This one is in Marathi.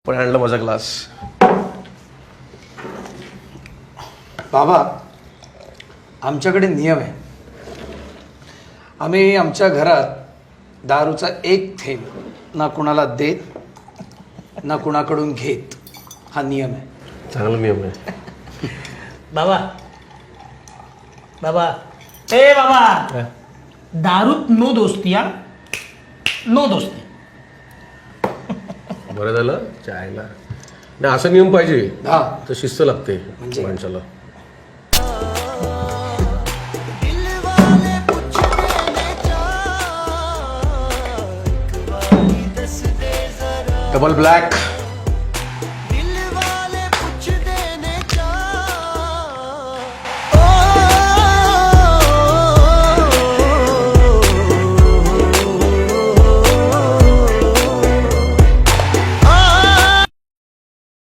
पण आणलं माझा ग्लास. बाबा, आमच्याकडे नियम आहे. आम्ही आमच्या घरात दारूचा एक थेंब ना कुणाला देत ना कुणाकडून घेत, हा नियम आहे. चांगला नियम आहे. बाबा बाबा ए बाबा, दारूत नो दोस्ती हा, नो दोस्ती. बरं झालं चायला नाही, असा नियम पाहिजे. हा, तर शिस्त लागते म्हणजे? माणसाला. Double black.